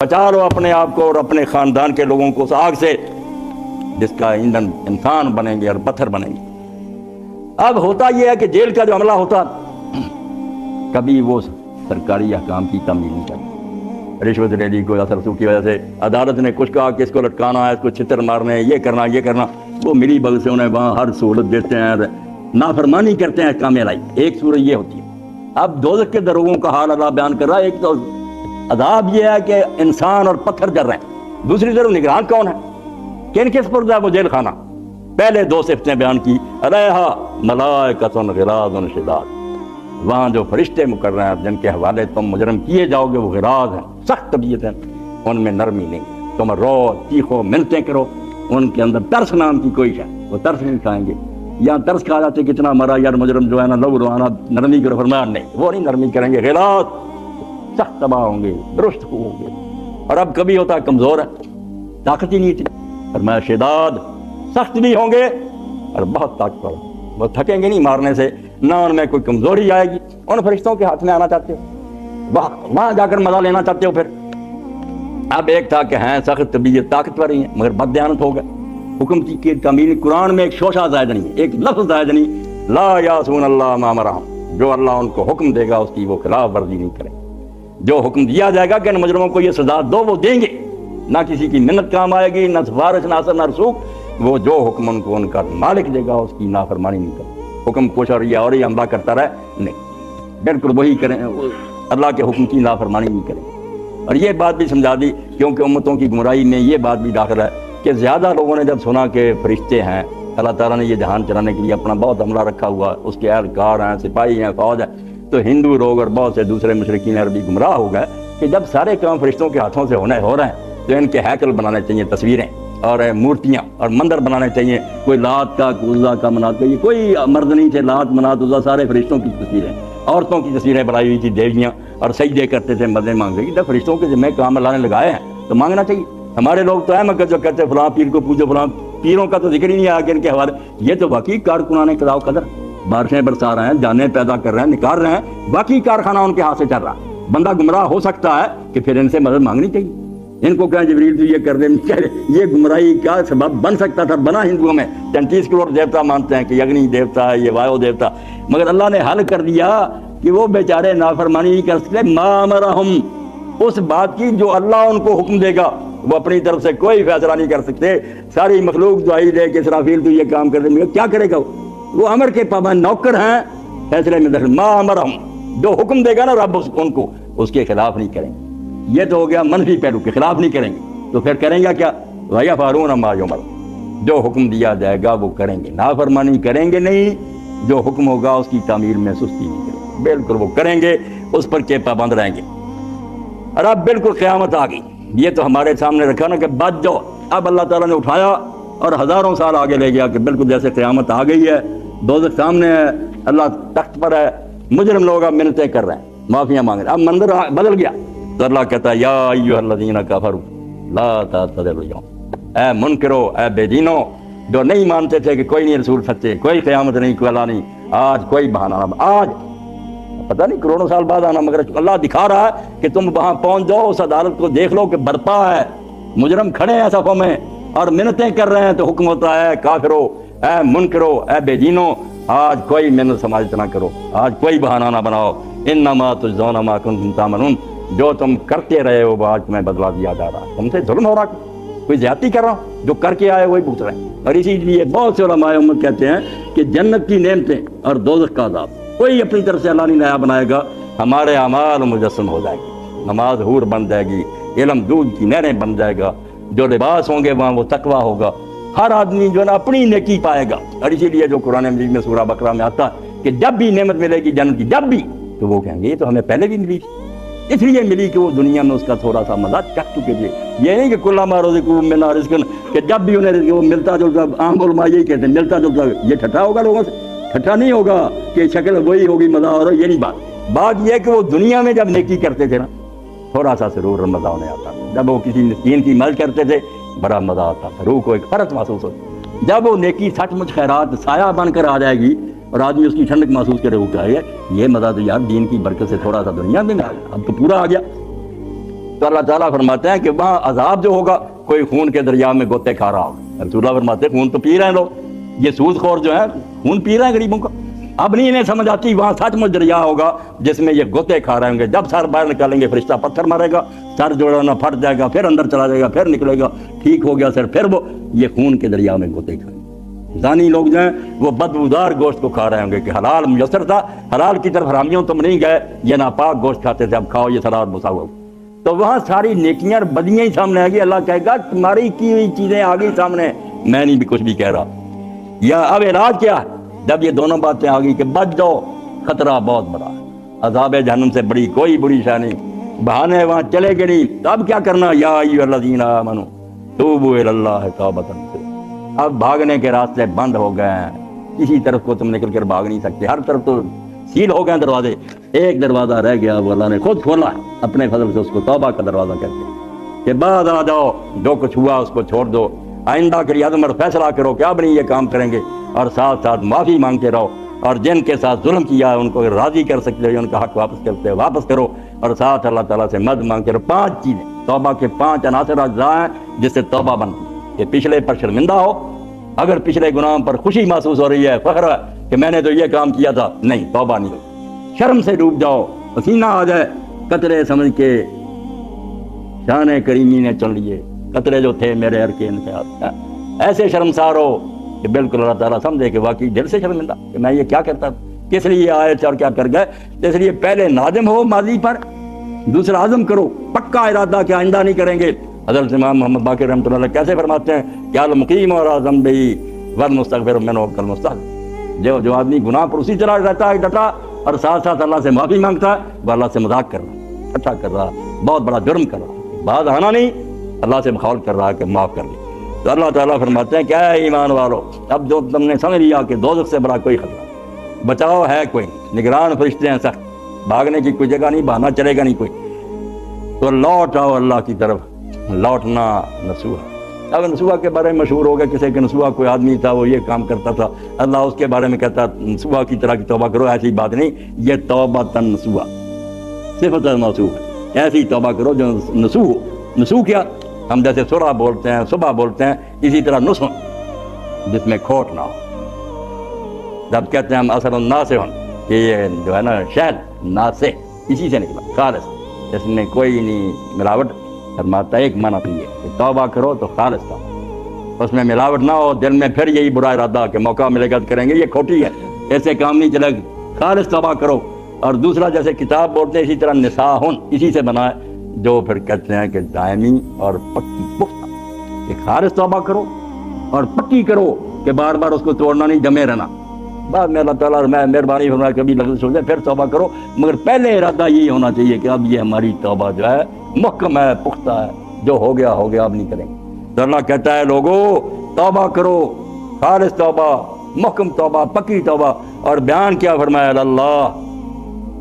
بچا لو اپنے آپ کو اور اپنے خاندان کے لوگوں کو اس آگ سے جس کا ایندھن انسان بنیں گے اور پتھر بنیں گے۔ اب ہوتا یہ ہے کہ جیل کا جو عملہ ہوتا کبھی وہ سرکاری احکام کی تعمیل نہیں کرتا، رشوت لے لی کوئی اثر رسوخ کی وجہ سے عدالت نے کچھ کہا کہ اس کو لٹکانا ہے، اس کو چھتر مارنے ہیں، یہ کرنا، وہ ملی بغل سے انہیں وہاں ہر سہولت دیتے ہیں، نافرمانی کرتے ہیں احکام الہی۔ ایک صورت یہ ہوتی ہے۔ اب دوزخ کے دروگوں کا حال اللہ بیان کر رہا ہے۔ ایک تو عذاب یہ ہے کہ انسان اور پتھر جل رہے ہیں، دوسری طرف نگران کون ہے، کن کس پر ہے وہ جیل خانہ۔ پہلے دو صفتیں بیان کی، علیہا ملائکۃ غلاظ شداد، وہاں جو فرشتے مقرر ہیں جن کے حوالے تم مجرم کیے جاؤ گے وہ غلاظ ہیں، سخت طبیعت ہیں، ان میں نرمی نہیں۔ تم رو چیخو منتیں کرو، ان کے اندر ترس نام کی کوئی ہے، وہ ترس نہیں کھائیں گے۔ یہاں ترس کھا جاتے کتنا مرا یار مجرم جو ہے نا لو روانہ نرمی کرو، فرمایا نہیں، وہ نہیں نرمی کریں گے، غلاظ سخت تباہ ہوں گے، درست ہوں گے۔ اور اب کبھی ہوتا ہے کمزور ہے، طاقت ہی نہیں تھی، فرمایا شداد سخت بھی ہوں گے اور بہت طاقتور، وہ تھکیں گے نہیں مارنے سے، نہ ان میں کوئی کمزوری آئے گی۔ ان فرشتوں کے ہاتھ میں آنا چاہتے ہو، وہاں جا کر مزہ لینا چاہتے ہو۔ پھر اب ایک تھا کہ ہیں سخت طبیعت طاقتور ہی ہیں مگر بد دیانت ہو گئے، حکم کی تعمیل۔ قرآن میں ایک شوشہ زائد نہیں، ایک لفظ زائد نہیں، لا یعصون اللہ ما امرہم، جو اللہ ان کو حکم دے گا اس کی وہ خلاف ورزی نہیں کریں۔ جو حکم دیا جائے گا کہ ان مجرموں کو یہ سزا دو وہ دیں گے، نہ کسی کی منت کام آئے گی، نہ سفارش، نہ اثر، نہ رسوخ۔ وہ جو حکم ان کو ان کا مالک دے گا اس کی نافرمانی نہیں کرے۔ حکم کچھ اور یہ حملہ کرتا رہے نہیں، بالکل وہی کریں، اللہ کے حکم کی نافرمانی نہیں کریں۔ اور یہ بات بھی سمجھا دی کیونکہ امتوں کی گمراہی میں یہ بات بھی داخل ہے کہ زیادہ لوگوں نے جب سنا کہ فرشتے ہیں، اللہ تعالیٰ نے یہ جہان چلانے کے لیے اپنا بہت عملہ رکھا ہوا، اس کے اہلکار ہیں، سپاہی ہیں، فوج ہے، تو ہندو لوگ اور بہت سے دوسرے مشرکین عربی گمراہ ہو گئے کہ جب سارے کام فرشتوں کے ہاتھوں سے ہو رہے ہیں تو ان کے ہیکل بنانے چاہیے، تصویریں اور مورتیاں اور مندر بنانے چاہیے، کوئی لات کا، عزا کا، منات کا، یہ کوئی مرد نہیں تھے، لات، منات، عزا سارے فرشتوں کی تصویریں، عورتوں کی تصویریں بنائی ہوئی تھی، دیویاں، اور سجدے کرتے تھے، مدد مانگتے تھے۔ جب فرشتوں کے ذمہ کام اللہ نے لگائے ہیں تو مانگنا چاہیے۔ ہمارے لوگ تو مگر جو کہتے ہیں فلاں پیر کو پوجو، فلاں پیروں کا تو ذکر ہی نہیں آیا کہ ان کے حوالے، یہ تو واقعی کارکنان قضاء و قدر، بارشیں برسا رہے ہیں، جانیں پیدا کر رہے ہیں، نکال رہے ہیں، باقی کارخانہ ان کے ہاتھ سے چل رہا ہے۔ بندہ گمراہ ہو سکتا ہے کہ پھر ان سے مدد مانگنی چاہیے۔ ان کو کہیں جبریل تو یہ کر دیں، یہ گمراہی کا سبب بن سکتا تھا، بنا ہندوؤں میں 33 کروڑ دیوتا مانتے ہیں کہ اگنی دیوتا ہے، یہ وایو دیوتا، مگر اللہ نے حل کر دیا کہ وہ بیچارے نافرمانی نہیں کر سکتے، ما امرہم، اس بات کی جو اللہ ان کو حکم دے گا وہ اپنی طرف سے کوئی فیصلہ نہیں کر سکتے۔ ساری مخلوق دعائی دے کہ اسرافیل تو یہ کام کر دے، کیا کرے گا وہ امر کے پابند نوکر ہیں، فیصلے میں دخل، ما امرہم، جو حکم دے گا نا رب ان کو اس کے خلاف نہیں کریں گے۔ یہ تو ہو گیا منفی پہلو، کے خلاف نہیں کریں گے، تو پھر کریں گا کیا، وَيَفْعَلُونَ مَا يُؤْمَرُونَ، جو حکم دیا جائے گا وہ کریں گے، نافرمانی کریں گے نہیں، جو حکم ہوگا اس کی تعمیل میں سستی نہیں کریں گے، بالکل وہ کریں گے، اس پر کے پابند رہیں گے۔ اور اب بالکل قیامت آ گئی، یہ تو ہمارے سامنے رکھا نا کہ بچ جاؤ، اب اللہ تعالیٰ نے اٹھایا اور ہزاروں سال آگے لے گیا کہ بالکل جیسے قیامت آ گئی ہے، دوزخ سامنے ہے، اللہ تخت پر ہے، مجرم لوگ اب منتیں کر رہے ہیں، معافیاں مانگ رہے ہیں، اب منظر بدل گیا تو اللہ کہتا ہے یا ایھا الذین کفروا لا تعتذروا اليوم، اے منکرو، اے بے دینو جو نہیں مانتے تھے کہ کوئی نہیں رسول سچے، کوئی قیامت نہیں، کوئی اللہ نہیں، آج کوئی بہانہ نہ، آج پتہ نہیں کروڑوں سال بعد آنا، مگر اللہ دکھا رہا ہے کہ تم وہاں پہنچ جاؤ، اس عدالت کو دیکھ لو کہ برپا ہے، مجرم کھڑے ہیں صفوں میں اور منتیں کر رہے ہیں، تو حکم ہوتا ہے کافرو، اے منکرو، اے بے دینو، آج کوئی منت سماجت نہ کرو، آج کوئی بہانہ نہ بناؤ، انما تجزون ما کنتم تعملون، جو تم کرتے رہے ہو آج تمہیں بدلہ دیا جا رہا ہے، تم سے ظلم ہو رہا ہے، کوئی زیادتی کر رہا ہوں، جو کر کے آئے وہی بھگت رہے ہیں۔ اور اسی لیے بہت سے علماء امت کہتے ہیں کہ جنت کی نعمتیں اور دوزخ کا عذاب کوئی اپنی طرف سے اللہ نہیں نیا بنائے گا، ہمارے اعمال مجسم ہو جائے گی، نماز حور بن جائے گی، علم دودھ کی نہریں بن جائے گا، جو لباس ہوں گے وہاں وہ تقویٰ ہوگا، ہر آدمی جو ہے نا اپنی نیکی پائے گا۔ اور اسی لیے جو قرآن مجید میں سورہ بقرہ میں آتا ہے کہ جب بھی نعمت ملے گی جنت کی، جب بھی، تو وہ کہیں گے یہ تو ہمیں پہلے بھی ملی تھی، اس لیے ملی کہ وہ دنیا میں اس کا تھوڑا سا مزہ چکھ چکے تھے۔ یہ نہیں کہ کلما رزقوا منہا رزقا، کہ جب بھی انہیں رزق وہ ملتا جلتا، عام علماء یہی کہتے ہیں ملتا جلتا، یہ ٹھٹا ہوگا لوگوں سے، ٹھٹا نہیں ہوگا کہ شکل وہی ہوگی، مزہ اور یہ نہیں بات یہ ہے کہ وہ دنیا میں جب نیکی کرتے تھے نا تھوڑا سا ضرور مزہ انہیں آتا تھا، جب وہ کسی مسکین کی مدد کرتے تھے بڑا مزہ آتا تھا، روح کو ایک فرق محسوس ہوتی، جب وہ نیکی سچ مچ خیرات سایہ بن کر آ جائے گی اور آدمی اس کی ٹھنڈک محسوس کرے، وہ کہے یہ مزہ تو یار دین کی برکت سے تھوڑا سا دنیا میں اب تو پورا آ گیا۔ تو اللہ تعالیٰ فرماتے ہیں کہ وہاں عذاب جو ہوگا کوئی خون کے دریا میں گوتے کھا رہا ہوگا. رسول اللہ فرماتے ہیں خون تو پی رہے ہیں لوگ, یہ سود خور جو ہے خون پی رہے ہیں غریبوں کا. اب نہیں انہیں سمجھ آتی وہاں سچ مچ دریا ہوگا جس میں یہ گوتے کھا رہے ہوں گے. جب سر باہر نکالیں گے فرشتہ پتھر مارے گا, سر جوڑنا پھٹ جائے گا, پھر اندر چلا جائے گا, پھر نکلے گا, ٹھیک ہو گیا سر, پھر وہ یہ خون کے دریا میں گوتے کھائیں. زانی لوگ جو ہیں وہ بدبودار گوشت کو کھا رہے ہوں گے کہ حلال میسر تھا, حلال کی طرف حرامیوں تم نہیں گئے, یہ ناپاک گوشت کھاتے تھے, اب کھاؤ یہ سلاد بسا ہوا. تو وہاں ساری نیکیاں اور بدیاں ہی سامنے آ گئی. اللہ کہے گا تمہاری کی ہوئی چیزیں آ گئی سامنے, میں نہیں بھی کچھ بھی کہہ رہا. یا اب علاج کیا ہے؟ جب یہ دونوں باتیں آ گئی کہ بچ جاؤ, خطرہ بہت بڑا ہے, عذاب جہنم سے بڑی کوئی بری شے نہیں, بہانے وہاں چلے گئے نہیں. تو اب کیا کرنا؟ یا ایھا الذین آمنوا توبوا الی اللہ توبۃ نصوحا. اب بھاگنے کے راستے بند ہو گئے ہیں, کسی طرف کو تم نکل کر بھاگ نہیں سکتے, ہر طرف تو سیل ہو گئے دروازے. ایک دروازہ رہ گیا, وہ اللہ نے خود کھولا اپنے فضل سے, اس کو توبہ کا دروازہ کہتے کہ بعد آ جاؤ, جو کچھ ہوا اس کو چھوڑ دو, آئندہ کے لیے عزم اور فیصلہ کرو کہ اب نہیں یہ کام کریں گے, اور ساتھ ساتھ معافی مانگتے رہو, اور جن کے ساتھ ظلم کیا ہے ان کو راضی کر سکتے ہو, ان کا حق واپس کرتے ہو واپس کرو, اور ساتھ اللہ تعالیٰ سے مدد مانگتے رہو. 5 چیزیں توبہ کے 5 عناصر اجزاء ہیں جس سے توبہ بنتی ہے. کہ پچھلے پر شرمندہ ہو, اگر پچھلے گناہ پر خوشی محسوس ہو رہی ہے, فخر ہے کہ میں نے تو یہ کام کیا تھا, نہیں توبہ نہیں ہوئی. شرم سے ڈوب جاؤ, پسینہ آ جائے, قطرے سمجھ کے شان کریمی نے چن لیے, قطرے جو تھے میرے ہر کے انتہا, ایسے شرمسار ہو کہ بالکل اللہ تعالیٰ سمجھے کہ واقعی دل سے شرمندہ کہ میں یہ کیا کرتا, کس لیے آئے تھے اور کیا کر گئے. اس لیے پہلے نادم ہو ماضی پر, دوسرا عزم کرو, پکا ارادہ کہ آئندہ نہیں کریں گے. حضرت امام محمد باقر رحمۃ اللہ علیہ کیسے فرماتے ہیں کہ المقیم اور اعظم بھی والمستغفر منہ کالمستغفر. جو آدمی گناہ پر اسی طرح رہتا ہے ڈٹا, اور ساتھ ساتھ اللہ سے معافی مانگتا ہے, وہ اللہ سے مذاق کر رہا, اچھا کر رہا, بہت بڑا جرم کر رہا, بعد آنا نہیں, اللہ سے مخاول کر رہا ہے کہ معاف کر لیں. تو اللہ تعالیٰ فرماتے ہیں کیا ہے ایمان والو, اب جو تم نے سمجھ لیا کہ دوزخ سے بڑا کوئی خطرہ, بچاؤ ہے کوئی, نگران فرشتے ہیں سخت, بھاگنے کی کوئی جگہ نہیں, بہانا چلے گا نہیں کوئی, تو لوٹ آؤ اللہ کی طرف, لوٹنا نصوحا. اب نصوحا کے بارے میں مشہور ہو گیا, کسی کے نصوحا کوئی آدمی تھا وہ یہ کام کرتا تھا, اللہ اس کے بارے میں کہتا نصوحا کی طرح کی توبہ کرو. ایسی بات نہیں, یہ توبۃ نصوحا صفت موصوف ہے, ایسی توبہ کرو جو نصوح ہو. نصوح کیا؟ ہم جیسے سورہ بولتے ہیں, صبح بولتے ہیں, اسی طرح نصح جس میں کھوٹ نہ ہو. جب کہتے ہیں ہم اثر الناصح, کہ یہ جو ہے نا شہد ناصح اسی سے نکلا, خالص, جس میں کوئی نہیں ملاوٹ. فرماتا ہے ایک معنی تو یہ کہ توبہ کرو تو خالص توبہ, اس میں ملاوٹ نہ ہو, دل میں پھر یہی برا ارادہ کہ موقع ملے گا تو کریں گے, یہ کھوٹی ہے, ایسے کام نہیں چلے گا. خالص توبہ کرو. اور دوسرا جیسے کتاب بولتے ہیں اسی طرح نصاحن اسی سے بنا ہے, جو پھر کہتے ہیں کہ دائمی اور پکی پختہ, کہ خالص توبہ کرو اور پکی کرو کہ بار بار اس کو توڑنا نہیں, جمے رہنا. بعد میں اللہ تعالیٰ میں مہربانی فرمائے کبھی لفظ ہو جائے پھر توبہ کرو, مگر پہلے ارادہ یہی ہونا چاہیے کہ اب یہ ہماری توبہ جو ہے محکم ہے, پختہ ہے, جو ہو گیا اب نہیں کریں گے. تو اللہ کہتا ہے لوگو توبہ کرو, خالص توبہ, محکم توبہ, پکی توبہ. اور بیان کیا فرمایا اللہ,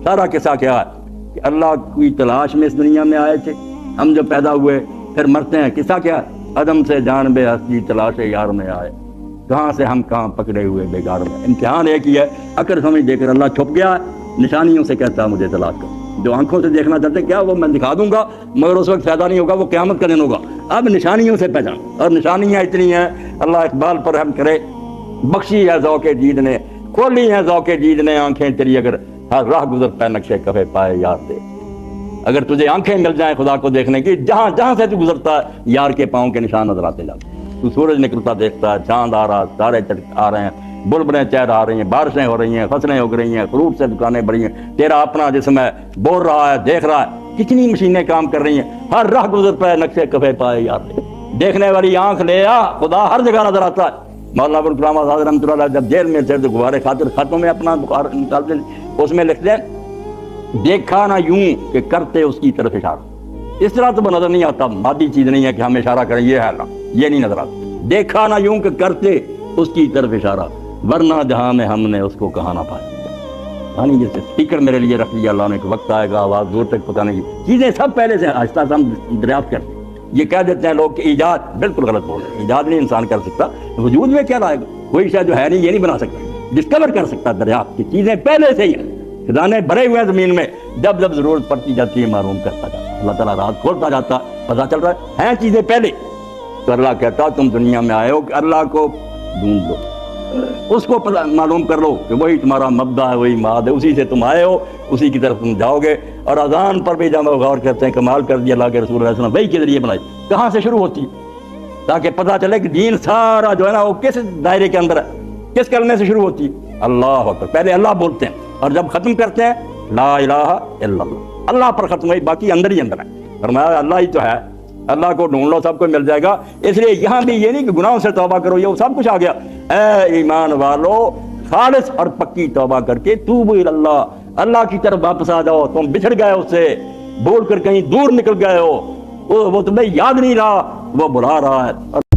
سارا قصہ کیا ہے کہ اللہ کی تلاش میں اس دنیا میں آئے تھے, ہم جو پیدا ہوئے پھر مرتے ہیں. قصہ کیا؟ عدم سے جان بے ہستی تلاش یار میں آئے, کہاں سے ہم کہاں پکڑے ہوئے بیگار میں. امتحان ایک ہی ہے, اگر سمجھ دے کر اللہ چھپ گیا, نشانیوں سے کہتا ہے مجھے تلاش کر. جو آنکھوں سے دیکھنا چاہتے کیا وہ میں دکھا دوں گا, مگر اس وقت فائدہ نہیں ہوگا, وہ قیامت کا دن ہوگا. اب نشانیوں سے پہچان, اور نشانیاں اتنی ہیں, اللہ اقبال پر رحم کرے, بخشی ہے ذوق جید نے, کھولی ہے ذوق جید نے آنکھیں تیری, اگر ہر راہ گزر پہ نقشے کفے پائے یار دے. اگر تجھے آنکھیں مل جائیں خدا کو دیکھنے کی, جہاں جہاں سے تو گزرتا ہے یار کے پاؤں کے نشان نظر آتے جاتے. تو سورج نکلتا دیکھتا ہے, چاند آ رہا, تارے آ رہے ہیں, بلبلیں چہر آ رہی ہیں, بارشیں ہو رہی ہیں, فصلیں اگ رہی ہیں, فروٹ سے دکانیں بڑی ہیں, تیرا اپنا جسم ہے بول رہا ہے, دیکھ رہا ہے, کتنی مشینیں کام کر رہی ہیں, ہر راہ گزر پہ نقشے کفے پائے یار دے. دیکھنے والی آنکھ لے آ, خدا ہر جگہ نظر آتا ہے. مولانا ابوالکلام آزاد رحمۃ اللہ علیہ جب جیل میں تھے تو غبارے خاطر خطوں میں اپنا بخار نکالتے, اس میں لکھتے ہیں دیکھا نہ یوں کہ کرتے اس کی طرف اشارہ. اس طرح تو وہ نظر نہیں آتا, مادی چیز نہیں ہے کہ ہم اشارہ کریں, یہ ہے اللہ, یہ نہیں نظر آتا. دیکھا نہ یوں کہ کرتے اس کی طرف اشارہ, ورنہ جہاں میں ہم نے اس کو کہاں نہ پایا. یعنی جیسے اسپیکر میرے لیے رکھ لیا اللہ نے, کہ وقت آئے گا آواز دور تک پہنچانے کی. چیزیں سب پہلے سے آہستہ آہستہ ہم دریافت کرتے ہیں. یہ کہہ دیتے ہیں لوگ کہ ایجاد, بالکل غلط بول رہے ہیں. ایجاد نہیں انسان کر سکتا, وجود میں کیا لائے گا, کوئی شاید جو ہے نہیں یہ نہیں بنا سکتا. ڈسکور کر سکتا دریافت کی چیزیں پہلے سے ہی ہیں, خزانے بھرے ہوئے زمین میں, جب جب ضرورت پڑتی جاتی ہے معلوم کرتا جاتا ہے. اللہ تعالیٰ راز کھولتا جاتا، پتہ چل رہا ہے چیزیں پہلے، تو اللہ کہتا تم دنیا میں آئے ہو کہ اللہ کو ڈھونڈ لو، اس کو معلوم کر لو کہ وہی تمہارا مبدا ہے، وہی معاد ہے، اسی سے تم آئے ہو، اسی کی طرف تم جاؤ گے۔ اور اذان پر بھی جب غور کرتے ہیں کمال کر دیا اللہ کے رسول علیہ السلام، وہی کے ذریعے بنائی، کہاں سے شروع ہوتی ہے تاکہ پتہ چلے کہ دین سارا جو ہے نا وہ کس دائرے کے اندر ہے، کس کلمے سے شروع ہوتی ہے، اللہ اکبر، پہلے اللہ بولتے ہیں اور جب ختم کرتے ہیں لا الہ الا اللہ، اللہ پر ختم ہوئی، باقی اندر ہی اندر ہے، فرمایا اللہ ہی تو ہے، اللہ کو ڈھونڈ لو سب کو مل جائے گا۔ اس لیے یہاں بھی یہ نہیں کہ گناہوں سے توبہ کرو، یہ سب کچھ آ گیا، اے ایمان والو خالص اور پکی توبہ کر کے توبوا الی اللہ، اللہ کی طرف واپس آ جاؤ، تم بچھڑ گئے اس سے، بول کر کہیں دور نکل گئے ہو، وہ تمہیں یاد نہیں رہا، وہ بلا رہا ہے۔